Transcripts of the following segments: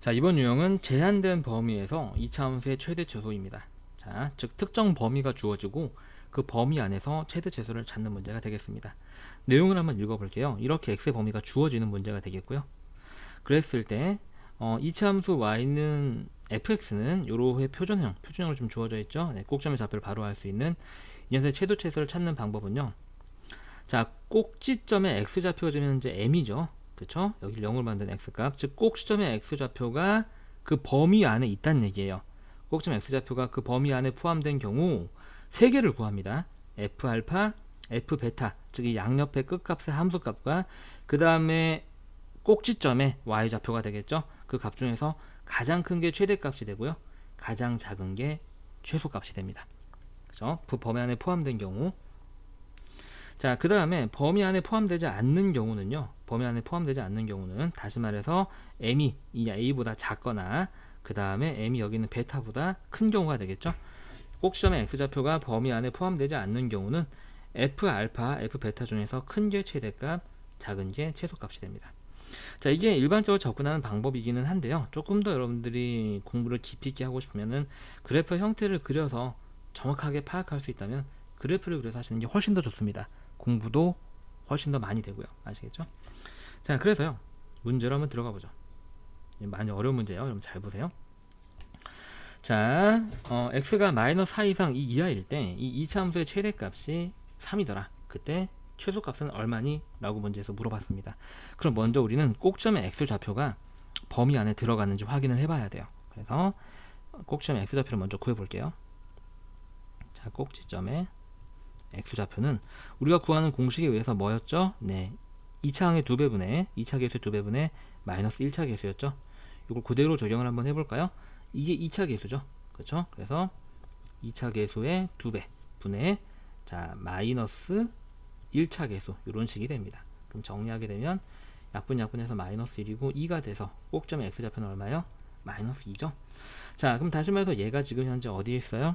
자, 이번 유형은 제한된 범위에서 이차함수의 최대 최소입니다. 자, 즉 특정 범위가 주어지고 그 범위 안에서 최대 최소를 찾는 문제가 되겠습니다. 내용을 한번 읽어볼게요. 이렇게 x의 범위가 주어지는 문제가 되겠고요. 그랬을 때 이차함수 y는 fx는 요로의 표준형으로 좀 주어져 있죠. 네, 꼭점의 좌표를 바로 알 수 있는 이 녀석의 최대 최소를 찾는 방법은요. 자, 꼭지점의 x좌표가 지금 현재 m이죠. 그쵸? 여기 0을 만든 x값, 즉 꼭지점의 x좌표가 그 범위 안에 있다는 얘기예요. 꼭지점 x좌표가 그 범위 안에 포함된 경우 세 개를 구합니다. f알파, f베타, 즉 이 양옆의 끝값의 함수값과 그 다음에 꼭지점의 y좌표가 되겠죠. 그 값 중에서 가장 큰 게 최대값이 되고요. 가장 작은 게 최소값이 됩니다. 그죠? 그 범위 안에 포함된 경우. 자, 그 다음에 범위 안에 포함되지 않는 경우는요. 범위 안에 포함되지 않는 경우는 다시 말해서 m이 이 a보다 작거나 그 다음에 m이 여기 있는 베타보다 큰 경우가 되겠죠. 꼭지점의 x좌표가 범위 안에 포함되지 않는 경우는 f알파, f베타 중에서 큰 게 최대값, 작은 게 최소값이 됩니다. 자, 이게 일반적으로 접근하는 방법이기는 한데요. 조금 더 여러분들이 공부를 깊이 있게 하고 싶으면은 그래프 형태를 그려서 정확하게 파악할 수 있다면 그래프를 그려서 하시는 게 훨씬 더 좋습니다. 공부도 훨씬 더 많이 되고요. 아시겠죠? 자, 그래서요. 문제로 한번 들어가 보죠. 많이 어려운 문제예요. 여러분 잘 보세요. 자, x가 마이너스 4 이상 이 이하일 때 이 2차 함수의 최대값이 3이더라. 그때 최소값은 얼마니? 라고 문제에서 물어봤습니다. 그럼 먼저 우리는 꼭점의 x좌표가 범위 안에 들어가는지 확인을 해봐야 돼요. 그래서 꼭점의 x좌표를 먼저 구해볼게요. 자, 꼭지점의 x좌표는 우리가 구하는 공식에 의해서 뭐였죠? 네, 2차항의 2배분의 2차 계수의 2배분의 마이너스 1차 계수였죠. 이걸 그대로 적용을 한번 해볼까요? 이게 2차 계수죠. 그렇죠? 그래서 2차 계수의 2배 분의 자 마이너스 1차 계수 이런 식이 됩니다. 그럼 정리하게 되면 약분해서 마이너스 1이고 2가 돼서 꼭점의 x좌표는 얼마요? 마이너스 2죠. 자, 그럼 다시 말해서 얘가 지금 현재 어디에 있어요?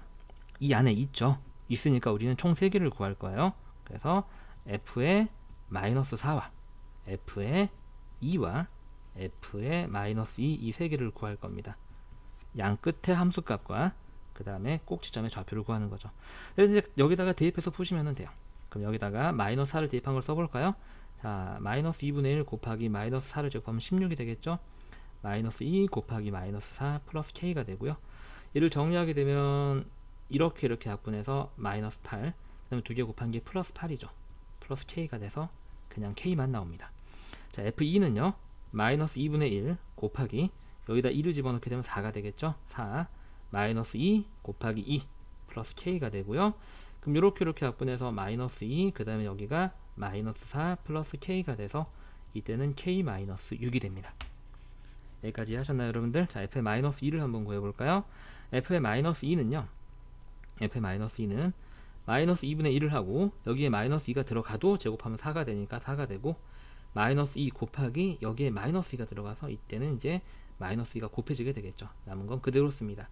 이 안에 있죠. 있으니까 우리는 총 3개를 구할 거예요. 그래서 f의 마이너스 4와 f의 2와 f의 마이너스 2 이 3개를 구할 겁니다. 양 끝의 함수값과 그 다음에 꼭지점의 좌표를 구하는 거죠. 그래서 이제 여기다가 대입해서 푸시면 돼요. 그럼 여기다가 마이너스 4를 대입한 걸 써볼까요? 자, 마이너스 2분의 1 곱하기 마이너스 4를 제곱하면 16이 되겠죠. 마이너스 2 곱하기 마이너스 4 플러스 k가 되고요. 얘를 정리하게 되면 이렇게 약분해서 마이너스 8, 그 다음에 2개 곱한 게 플러스 8이죠. 플러스 k가 돼서 그냥 k만 나옵니다. 자, f2는요 마이너스 2분의 1 곱하기 여기다 2를 집어넣게 되면 4가 되겠죠. 4 마이너스 2 곱하기 2 플러스 k가 되고요. 그럼 이렇게 약분해서 마이너스 2, 그 다음에 여기가 마이너스 4 플러스 k가 돼서 이때는 k 마이너스 6이 됩니다. 여기까지 하셨나요, 여러분들? 자, f의 마이너스 2를 한번 구해볼까요? f의 마이너스 2는요 f의 마이너스 2는 마이너스 2분의 1을 하고 여기에 마이너스 2가 들어가도 제곱하면 4가 되니까 4가 되고 마이너스 2 곱하기 여기에 마이너스 2가 들어가서 이때는 이제 마이너스 2가 곱해지게 되겠죠. 남은 건 그대로 씁니다.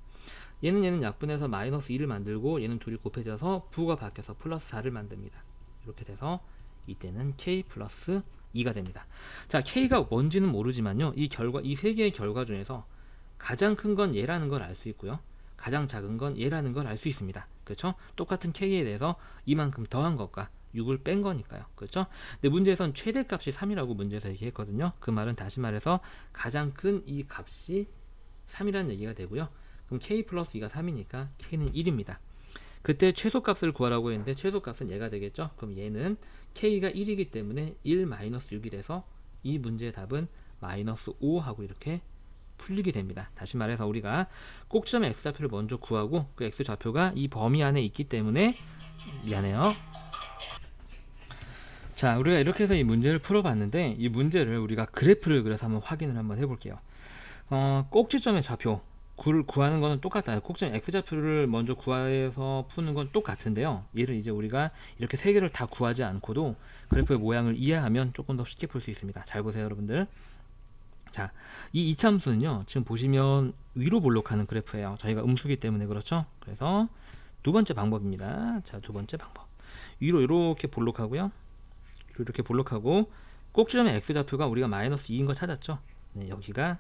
얘는 약분해서 마이너스 2를 만들고 얘는 둘이 곱해져서 부가 바뀌어서 플러스 4를 만듭니다. 이렇게 돼서 이때는 k 플러스 2가 됩니다. 자, k가 뭔지는 모르지만요. 이 세 개의 결과 중에서 가장 큰 건 얘라는 걸 알 수 있고요. 가장 작은 건 얘라는 걸 알 수 있습니다. 그렇죠? 똑같은 k에 대해서 이만큼 더한 것과 6을 뺀 거니까요. 그렇죠? 근데 문제에선 최대값이 3이라고 문제에서 얘기했거든요. 그 말은 다시 말해서 가장 큰 이 값이 3이라는 얘기가 되고요. 그럼 k 플러스 2가 3이니까 k는 1입니다. 그때 최소값을 구하라고 했는데 최소값은 얘가 되겠죠. 그럼 얘는 k가 1이기 때문에 1 마이너스 6이 돼서 이 문제의 답은 마이너스 5 하고 이렇게 풀리게 됩니다. 다시 말해서 우리가 꼭지점의 x좌표를 먼저 구하고 그 x좌표가 이 범위 안에 있기 때문에 미안해요. 자, 우리가 이렇게 해서 이 문제를 풀어봤는데 이 문제를 우리가 그래프를 그려서 한번 확인을 한번 해볼게요. 꼭지점의 좌표 구하는 거는 똑같아요. 꼭지점 x좌표를 먼저 구해서 푸는 건 똑같은데요. 얘를 이제 우리가 이렇게 세 개를 다 구하지 않고도 그래프의 모양을 이해하면 조금 더 쉽게 풀 수 있습니다. 잘 보세요, 여러분들. 자, 이 이참수는요 지금 보시면 위로 볼록하는 그래프예요. 저희가 음수기 때문에 그렇죠. 그래서 두 번째 방법입니다. 자, 두 번째 방법, 위로 이렇게 볼록하고요, 이렇게 볼록하고 꼭지점의 x좌표가 우리가 마이너스 2인 거 찾았죠. 네, 여기가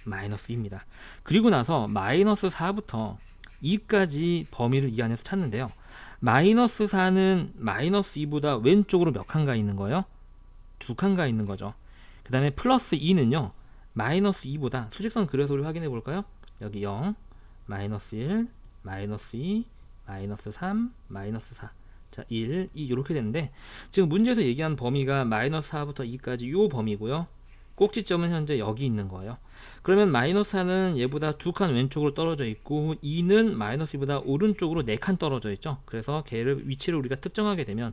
마이너스 2입니다. 그리고 나서 마이너스 4부터 2까지 범위를 이 안에서 찾는데요. 마이너스 4는 마이너스 2보다 왼쪽으로 몇 칸가 있는 거예요? 2칸가 있는 거죠. 그 다음에 플러스 2는요. 마이너스 2보다 수직선 그려서 우리 확인해 볼까요? 여기 0, 마이너스 1, 마이너스 2, 마이너스 3, 마이너스 4. 자, 1, 2 이렇게 되는데 지금 문제에서 얘기한 범위가 마이너스 4부터 2까지 요 범위고요. 꼭지점은 현재 여기 있는 거예요. 그러면 마이너스 4는 얘보다 2칸 왼쪽으로 떨어져 있고 2는 마이너스 2보다 오른쪽으로 4칸 떨어져 있죠. 그래서 걔를 위치를 우리가 특정하게 되면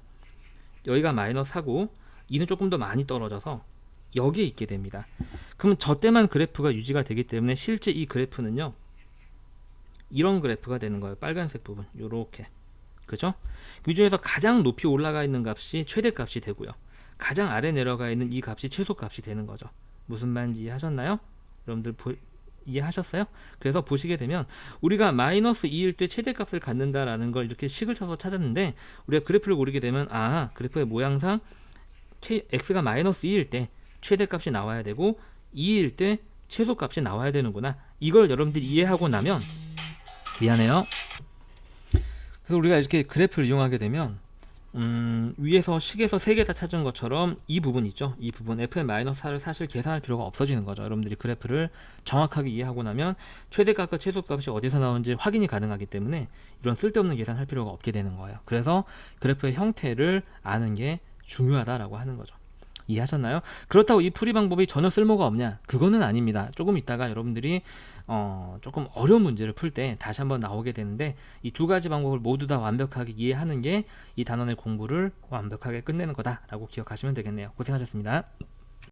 여기가 마이너스 4고 2는 조금 더 많이 떨어져서 여기에 있게 됩니다. 그러면 저 때만 그래프가 유지가 되기 때문에 실제 이 그래프는요. 이런 그래프가 되는 거예요. 빨간색 부분 요렇게. 그죠? 그 중에서 가장 높이 올라가 있는 값이 최대값이 되고요. 가장 아래 내려가 있는 이 값이 최소값이 되는 거죠. 무슨 말인지 이해하셨나요? 여러분들 이해하셨어요? 그래서 보시게 되면 우리가 마이너스 2일 때 최대값을 갖는다라는 걸 이렇게 식을 쳐서 찾았는데 우리가 그래프를 고르게 되면 그래프의 모양상 x가 마이너스 2일 때 최대값이 나와야 되고 2일 때 최소값이 나와야 되는구나. 이걸 여러분들이 이해하고 나면 미안해요. 그래서 우리가 이렇게 그래프를 이용하게 되면 위에서 식에서 3개 다 찾은 것처럼 이 부분 있죠. 이 부분 fn-4를 사실 계산할 필요가 없어지는 거죠. 여러분들이 그래프를 정확하게 이해하고 나면 최대값과 최소값이 어디서 나오는지 확인이 가능하기 때문에 이런 쓸데없는 계산할 필요가 없게 되는 거예요. 그래서 그래프의 형태를 아는 게 중요하다라고 하는 거죠. 이해하셨나요? 그렇다고 이 풀이 방법이 전혀 쓸모가 없냐? 그거는 아닙니다. 조금 있다가 여러분들이 조금 어려운 문제를 풀 때 다시 한번 나오게 되는데 이 두 가지 방법을 모두 다 완벽하게 이해하는 게 이 단원의 공부를 완벽하게 끝내는 거다라고 기억하시면 되겠네요. 고생하셨습니다.